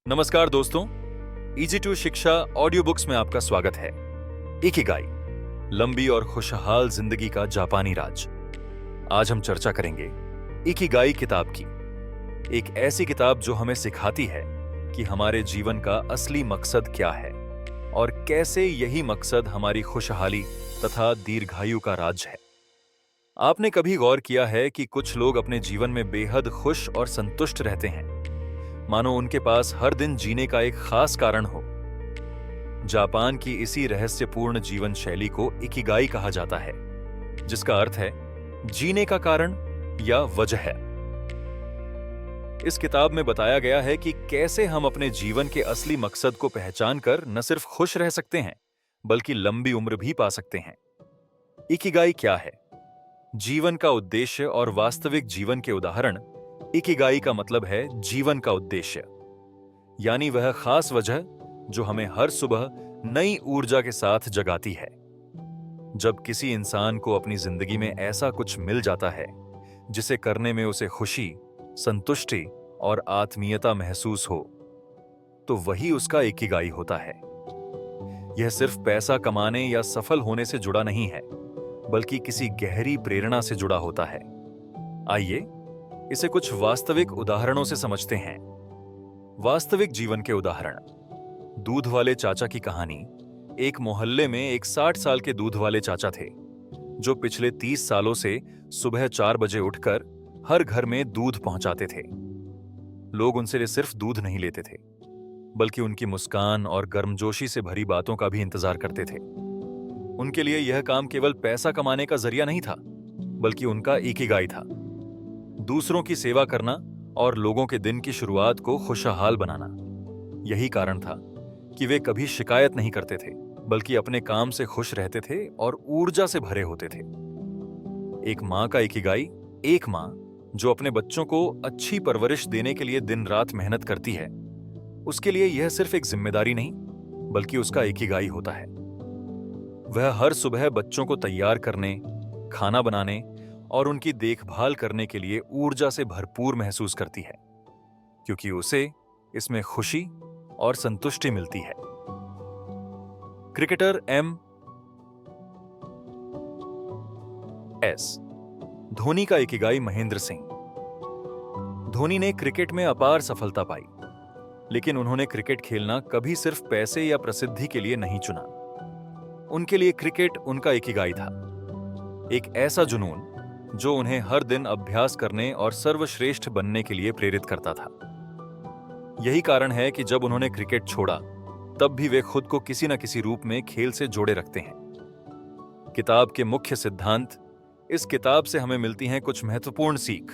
नमस्कार दोस्तों, easy to शिक्षा ऑडियो बुक्स में आपका स्वागत है। इकिगाई, लंबी और खुशहाल जिंदगी का जापानी राज। आज हम चर्चा करेंगे इकिगाई किताब की, एक ऐसी किताब जो हमें सिखाती है कि हमारे जीवन का असली मकसद क्या है और कैसे यही मकसद हमारी खुशहाली तथा दीर्घायु का राज है। आपने कभी गौर किया है कि कुछ लोग अपने जीवन में बेहद खुश और संतुष्ट रहते हैं, मानो उनके पास हर दिन जीने का एक खास कारण हो। जापान की इसी रहस्यपूर्ण जीवन शैली को इकिगाई कहा जाता है, जिसका अर्थ है जीने का कारण या वजह है। इस किताब में बताया गया है कि कैसे हम अपने जीवन के असली मकसद को पहचान कर न सिर्फ खुश रह सकते हैं, बल्कि लंबी उम्र भी पा सकते हैं। इकिगाई क्या है? जीवन का उद्देश्य और वास्तविक जीवन के उदाहरण। इकिगाई का मतलब है जीवन का उद्देश्य, यानी वह खास वजह जो हमें हर सुबह नई ऊर्जा के साथ जगाती है। जब किसी इंसान को अपनी जिंदगी में ऐसा कुछ मिल जाता है जिसे करने में उसे खुशी, संतुष्टि और आत्मीयता महसूस हो, तो वही उसका इकिगाई होता है। यह सिर्फ पैसा कमाने या सफल होने से जुड़ा नहीं है, बल्कि किसी गहरी प्रेरणा से जुड़ा होता है। आइए इसे कुछ वास्तविक उदाहरणों से समझते हैं। वास्तविक जीवन के उदाहरण। दूध वाले चाचा की कहानी। एक मोहल्ले में एक 60 साल के दूध वाले चाचा थे, जो पिछले 30 सालों से सुबह 4 बजे उठकर हर घर में दूध पहुंचाते थे। लोग उनसे सिर्फ दूध नहीं लेते थे, बल्कि उनकी मुस्कान और गर्मजोशी से भरी बातों का भी इंतजार करते थे। उनके लिए यह काम केवल पैसा कमाने का जरिया नहीं था, बल्कि उनका इकिगाई था। दूसरों की सेवा करना और लोगों के दिन की शुरुआत को खुशहाल बनाना। यही कारण था कि वे कभी शिकायत नहीं करते थे, बल्कि अपने काम से खुश रहते थे और ऊर्जा से भरे होते थे। एक मां का इकिगाई। एक मां जो अपने बच्चों को अच्छी परवरिश देने के लिए दिन रात मेहनत करती है, उसके लिए यह सिर्फ एक जिम्मेदारी नहीं, बल्कि उसका इकिगाई होता है। वह हर सुबह बच्चों को तैयार करने, खाना बनाने और उनकी देखभाल करने के लिए ऊर्जा से भरपूर महसूस करती है, क्योंकि उसे इसमें खुशी और संतुष्टि मिलती है। क्रिकेटर MS धोनी का इकिगाई महेंद्र सिंह। धोनी ने क्रिकेट में अपार सफलता पाई, लेकिन उन्होंने क्रिकेट खेलना कभी सिर्फ पैसे या प्रसिद्धि के लिए नहीं चुना। उनके लिए क्रिकेट उनका इकिगाई था, एक ऐसा जुनून जो उन्हें हर दिन अभ्यास करने और सर्वश्रेष्ठ बनने के लिए प्रेरित करता था। यही कारण है कि जब उन्होंने क्रिकेट छोड़ा, तब भी वे खुद को किसी न किसी रूप में खेल से जोड़े रखते हैं। किताब के मुख्य सिद्धांत। इस किताब से हमें मिलती हैं कुछ महत्वपूर्ण सीख।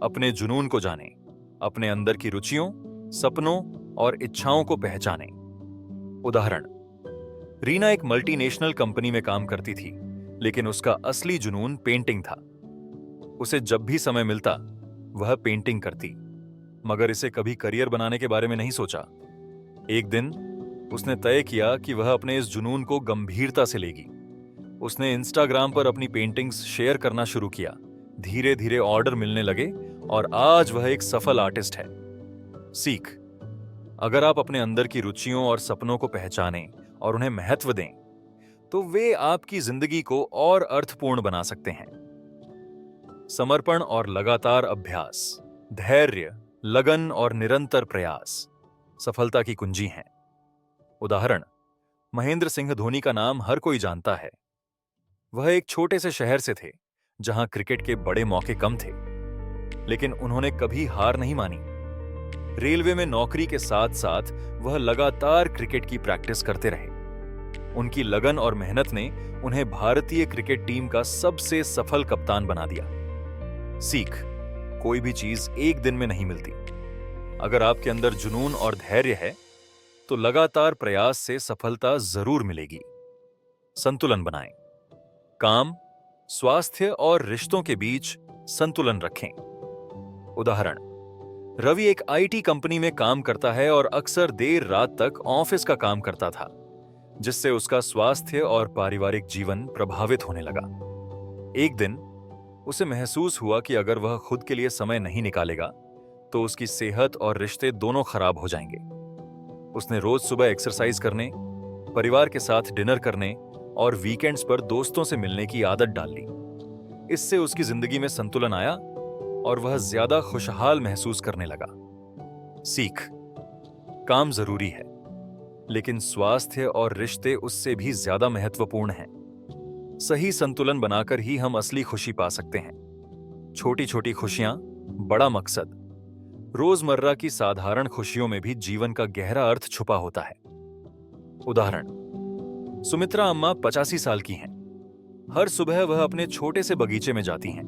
अपने जुनून को जानें, अपने अंदर की रुचियों, सपनों और इच्छाओं को पहचानें। उदाहरण: रीना एक मल्टीनेशनल कंपनी में काम करती थी, लेकिन उसका असली जुनून पेंटिंग था। उसे जब भी समय मिलता, वह पेंटिंग करती, मगर इसे कभी करियर बनाने के बारे में नहीं सोचा। एक दिन उसने तय किया कि वह अपने इस जुनून को गंभीरता से लेगी। उसने इंस्टाग्राम पर अपनी पेंटिंग्स शेयर करना शुरू किया। धीरे धीरे ऑर्डर मिलने लगे और आज वह एक सफल आर्टिस्ट है। सीख: अगर आप अपने अंदर की रुचियों और सपनों को पहचानें और उन्हें महत्व दें, तो वे आपकी जिंदगी को और अर्थपूर्ण बना सकते हैं। समर्पण और लगातार अभ्यास। धैर्य, लगन और निरंतर प्रयास सफलता की कुंजी हैं। उदाहरण: महेंद्र सिंह धोनी का नाम हर कोई जानता है। वह एक छोटे से शहर से थे, जहां क्रिकेट के बड़े मौके कम थे, लेकिन उन्होंने कभी हार नहीं मानी। रेलवे में नौकरी के साथ साथ वह लगातार क्रिकेट की प्रैक्टिस करते रहे। उनकी लगन और मेहनत ने उन्हें भारतीय क्रिकेट टीम का सबसे सफल कप्तान बना दिया। सीख: कोई भी चीज एक दिन में नहीं मिलती। अगर आपके अंदर जुनून और धैर्य है, तो लगातार प्रयास से सफलता जरूर मिलेगी। संतुलन बनाएं। काम, स्वास्थ्य और रिश्तों के बीच संतुलन रखें। उदाहरण: रवि एक IT कंपनी में काम करता है और अक्सर देर रात तक ऑफिस का काम करता था, जिससे उसका स्वास्थ्य और पारिवारिक जीवन प्रभावित होने लगा। एक दिन उसे महसूस हुआ कि अगर वह खुद के लिए समय नहीं निकालेगा, तो उसकी सेहत और रिश्ते दोनों खराब हो जाएंगे। उसने रोज सुबह एक्सरसाइज करने, परिवार के साथ डिनर करने और वीकेंड्स पर दोस्तों से मिलने की आदत डाल ली। इससे उसकी जिंदगी में संतुलन आया और वह ज्यादा खुशहाल महसूस करने लगा। सीख: काम जरूरी है, लेकिन स्वास्थ्य और रिश्ते उससे भी ज्यादा महत्वपूर्ण हैं। सही संतुलन बनाकर ही हम असली खुशी पा सकते हैं। छोटी छोटी खुशियां, बड़ा मकसद। रोजमर्रा की साधारण खुशियों में भी जीवन का गहरा अर्थ छुपा होता है। उदाहरण: सुमित्रा अम्मा 85 साल की हैं। हर सुबह वह अपने छोटे से बगीचे में जाती हैं,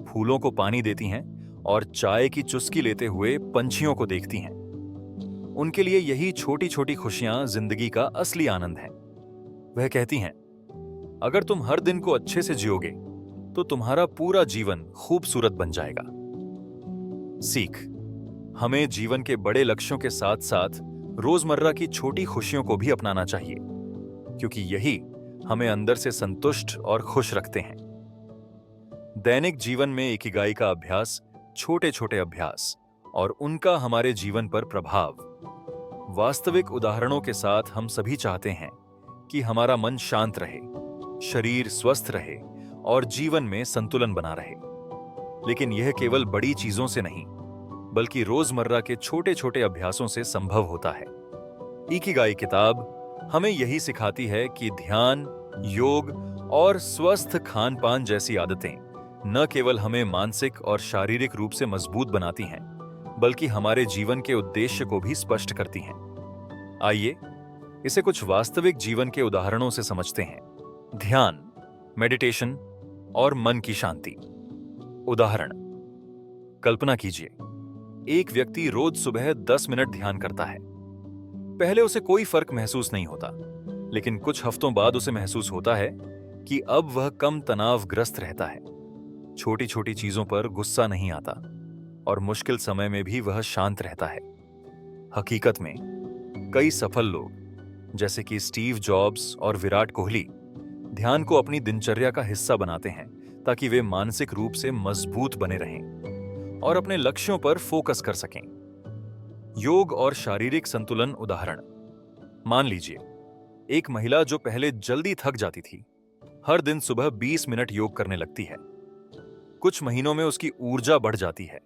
फूलों को पानी देती हैं और चाय की चुस्की लेते हुए पंछियों को देखती हैं। उनके लिए यही छोटी छोटी खुशियां जिंदगी का असली आनंद हैं। वह कहती हैं, अगर तुम हर दिन को अच्छे से जियोगे तो तुम्हारा पूरा जीवन खूबसूरत बन जाएगा। सीख: हमें जीवन के बड़े लक्ष्यों के साथ साथ रोजमर्रा की छोटी खुशियों को भी अपनाना चाहिए, क्योंकि यही हमें अंदर से संतुष्ट और खुश रखते हैं। दैनिक जीवन में इकिगाई का अभ्यास, छोटे छोटे अभ्यास और उनका हमारे जीवन पर प्रभाव। वास्तविक उदाहरणों के साथ हम सभी चाहते हैं कि हमारा मन शांत रहे, शरीर स्वस्थ रहे और जीवन में संतुलन बना रहे। लेकिन यह केवल बड़ी चीजों से नहीं, बल्कि रोजमर्रा के छोटे छोटे अभ्यासों से संभव होता है। इकिगाई किताब हमें यही सिखाती है कि ध्यान, योग और स्वस्थ खान पान जैसी आदतें न केवल हमें मानसिक और शारीरिक रूप से मजबूत बनाती हैं, बल्कि हमारे जीवन के उद्देश्य को भी स्पष्ट करती हैं। आइए इसे कुछ वास्तविक जीवन के उदाहरणों से समझते हैं। ध्यान, मेडिटेशन और मन की शांति। उदाहरण: कल्पना कीजिए, एक व्यक्ति रोज सुबह 10 मिनट ध्यान करता है। पहले उसे कोई फर्क महसूस नहीं होता, लेकिन कुछ हफ्तों बाद उसे महसूस होता है कि अब वह कम तनावग्रस्त रहता है। छोटी छोटी चीजों पर गुस्सा नहीं आता और मुश्किल समय में भी वह शांत रहता है। हकीकत में कई सफल लोग जैसे कि स्टीव जॉब्स और विराट कोहली ध्यान को अपनी दिनचर्या का हिस्सा बनाते हैं, ताकि वे मानसिक रूप से मजबूत बने रहें और अपने लक्ष्यों पर फोकस कर सकें। योग और शारीरिक संतुलन उदाहरण: मान लीजिए, एक महिला जो पहले जल्दी थक जाती थी, हर दिन सुबह 20 मिनट योग करने लगती है। कुछ महीनों में उसकी ऊर्जा बढ़ जाती है,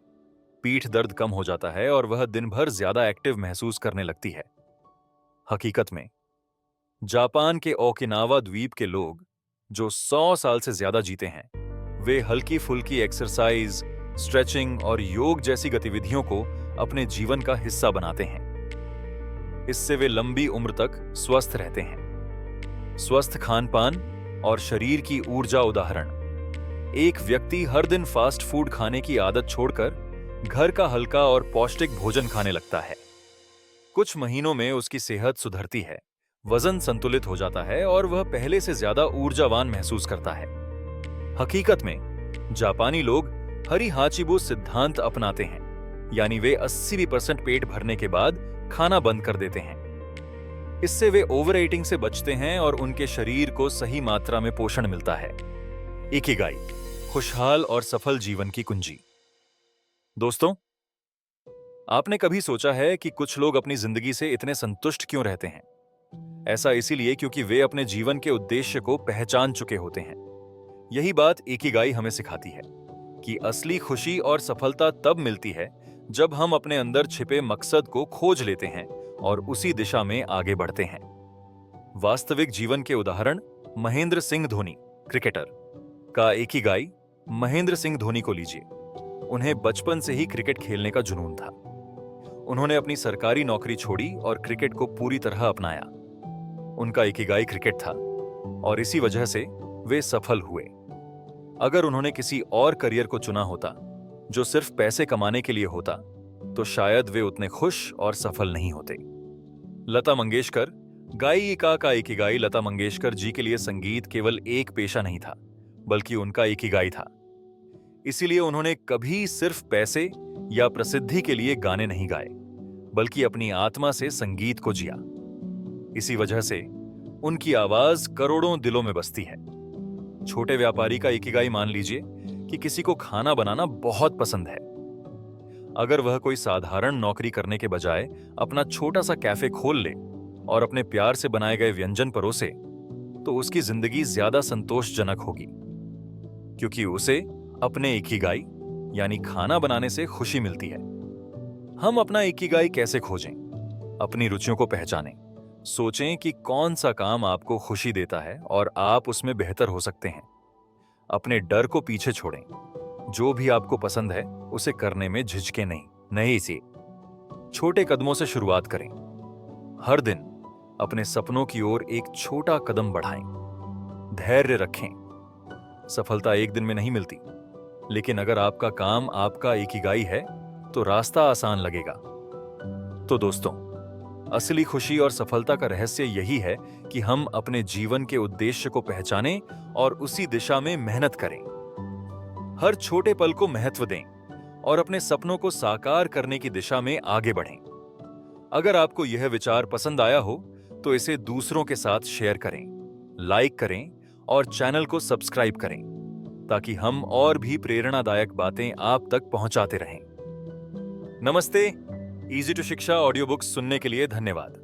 पीठ दर्द कम हो जाता है और वह दिन भर ज्यादा एक्टिव महसूस करने लगती है। हकीकत में जापान के ओकिनावा द्वीप के लोग जो 100 साल से ज्यादा जीते हैं, वे हल्की फुल्की एक्सरसाइज, स्ट्रेचिंग और योग जैसी गतिविधियों को अपने जीवन का हिस्सा बनाते हैं। इससे वे लंबी उम्र तक स्वस्थ रहते हैं। स्वस्थ खान पान और शरीर की ऊर्जा उदाहरण: एक व्यक्ति हर दिन फास्ट फूड खाने की आदत छोड़कर घर का हल्का और पौष्टिक भोजन खाने लगता है। कुछ महीनों में उसकी सेहत सुधरती है, वजन संतुलित हो जाता है और वह पहले से ज्यादा ऊर्जावान महसूस करता है। हकीकत में जापानी लोग हरी हाचिबु सिद्धांत अपनाते हैं, यानी वे 80% पेट भरने के बाद खाना बंद कर देते हैं। इससे वे ओवर ईटिंग से बचते हैं और उनके शरीर को सही मात्रा में पोषण मिलता है। इकिगाई, खुशहाल और सफल जीवन की कुंजी। दोस्तों, आपने कभी सोचा है कि कुछ लोग अपनी जिंदगी से इतने संतुष्ट क्यों रहते हैं? ऐसा इसीलिए क्योंकि वे अपने जीवन के उद्देश्य को पहचान चुके होते हैं। यही बात इकिगाई हमें सिखाती है कि असली खुशी और सफलता तब मिलती है जब हम अपने अंदर छिपे मकसद को खोज लेते हैं और उसी दिशा में आगे बढ़ते हैं। वास्तविक जीवन के उदाहरण: महेंद्र सिंह धोनी, क्रिकेटर का इकिगाई। महेंद्र सिंह धोनी को लीजिए, उन्हें बचपन से ही क्रिकेट खेलने का जुनून था। उन्होंने अपनी सरकारी नौकरी छोड़ी और क्रिकेट को पूरी तरह अपनाया। उनका इकिगाई क्रिकेट था और इसी वजह से वे सफल हुए। अगर उन्होंने किसी और करियर को चुना होता जो सिर्फ पैसे कमाने के लिए होता, तो शायद वे उतने खुश और सफल नहीं होते। लता मंगेशकर, गायिका का इकिगाई लता मंगेशकर जी के लिए संगीत केवल एक पेशा नहीं था, बल्कि उनका इकिगाई था। इसीलिए उन्होंने कभी सिर्फ पैसे या प्रसिद्धि के लिए गाने नहीं गाए, बल्कि अपनी आत्मा से संगीत को जिया। इसी वजह से उनकी आवाज करोड़ों दिलों में बसती है। छोटे व्यापारी का इकिगाई मान लीजिए कि किसी को खाना बनाना बहुत पसंद है। अगर वह कोई साधारण नौकरी करने के बजाय अपना छोटा सा कैफे खोल ले और अपने प्यार से बनाए गए व्यंजन परोसे, तो उसकी जिंदगी ज्यादा संतोषजनक होगी, क्योंकि उसे अपने इकिगाई यानी खाना बनाने से खुशी मिलती है। हम अपना इकिगाई कैसे खोजें? अपनी रुचियों को पहचानें, सोचें कि कौन सा काम आपको खुशी देता है और आप उसमें बेहतर हो सकते हैं। अपने डर को पीछे छोड़ें, जो भी आपको पसंद है उसे करने में झिझकें नहीं सी छोटे कदमों से शुरुआत करें। हर दिन अपने सपनों की ओर एक छोटा कदम बढ़ाएं। धैर्य रखें। सफलता एक दिन में नहीं मिलती, लेकिन अगर आपका काम आपका इकिगाई है तो रास्ता आसान लगेगा। तो दोस्तों, असली खुशी और सफलता का रहस्य यही है कि हम अपने जीवन के उद्देश्य को पहचानें और उसी दिशा में मेहनत करें। हर छोटे पल को महत्व दें और अपने सपनों को साकार करने की दिशा में आगे बढ़ें। अगर आपको यह विचार पसंद आया हो तो इसे दूसरों के साथ शेयर करें, लाइक करें और चैनल को सब्सक्राइब करें, ताकि हम और भी प्रेरणादायक बातें आप तक पहुंचाते रहें। नमस्ते। इजी टू शिक्षा ऑडियो बुक्स सुनने के लिए धन्यवाद।